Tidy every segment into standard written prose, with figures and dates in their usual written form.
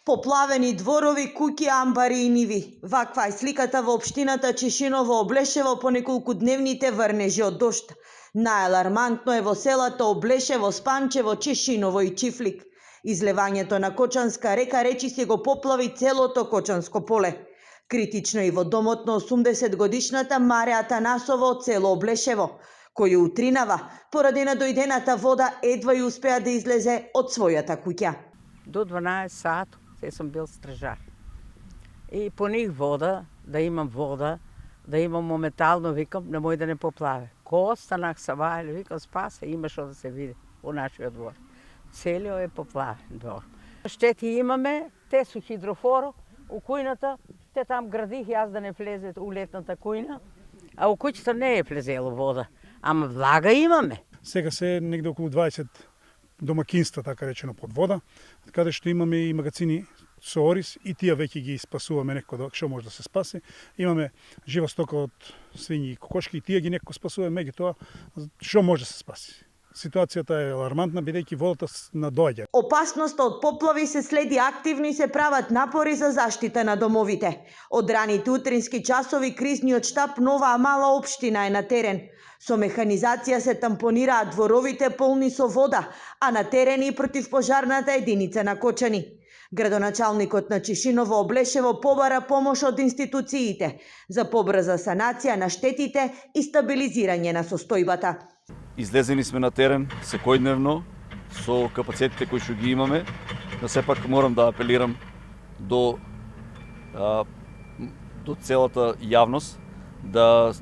Поплавени дворови, куќи, амбари и ниви. Ваква е сликата во општината Чешиново Облешево по неколкудневните врнежи од дожд. Најалармантно е во селата Облешево, Спанчево, Чешиново и Чифлик. Излевањето на Кочанска река речиси го поплави целото Кочанско поле. Критично и во домот на 80 годишната Марија Атанасова од село Облешево, кој утринава поради надојдената вода едва и успеа да излезе од својата куќа. До 12 сат се сум бил стражар. И поних вода, да имам моментално, викам, немој да не поплаве. Ко останах са вајле, викам, спасе, има што да се види у нашиот двор. Целиот е поплавен двор. Штети имаме, те су хидрофоро, у кујната, те там градих јас да не влезе у летната кујна, а у куќата не е влезело вода. Ама влага имаме. Сега се негде околу 20 домакинства, така речено, под вода, каде што имаме и магазини со ориз и тие веќе ги спасуваме некој што може да се спаси. Имаме жива стока од свињи и кокошки и тие ги некој спасуваме, меѓутоа што може да се спаси. Ситуацијата е алармантна бидејќи водата надоаѓа. Опасноста од поплави се следи активно и се прават напори за заштита на домовите. Од раните утрински часови кризниот штаб Нова Амала општина е на терен. Со механизација се тампонираат дворовите полни со вода, а на терен и противпожарната единица на Кочани. Градоначалникот на Чешиново Облешево побара помош од институциите за побрза санација на штетите и стабилизирање на состојбата. Излезени сме на терен секојдневно со капацитетите кои што ги имаме, но сепак морам да апелирам до целата јавност да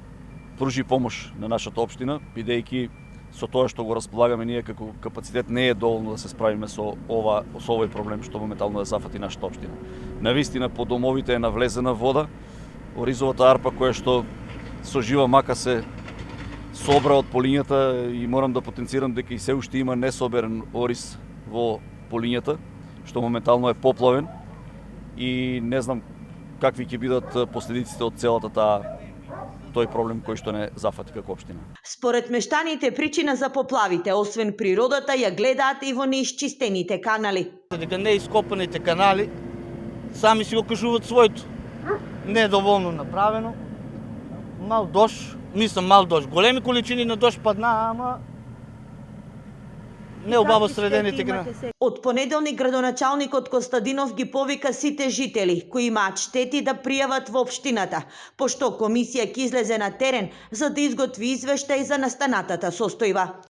пружи помош на нашата општина, бидејќи со тоа што го располагаме ние како капацитет не е доволно да се справиме со овој проблем што моментално да зафати нашата општина. Навистина по домовите е навлезена вода, оризовата арпа која што со жива мака се собра од полињата и морам да потенцирам дека и се уште има несоберен ориз во полињата, што моментално е поплавен и не знам какви ќе бидат последиците од целата тој проблем кој што не зафати како општина. Според мештаните причина за поплавите, освен природата, ја гледаат и во неисчистените канали. Дека неископаните канали сами си го кажуваат своето. Не е доволно направено. Мал дожд, големи количини на дожд падна, ама не убаво средените канали. Од понеделник градоначалникот Костадинов ги повика сите жители кои имаат штети да пријават во општината, пошто комисија ќе излезе на терен за да изготви извештај за настанатата состојба.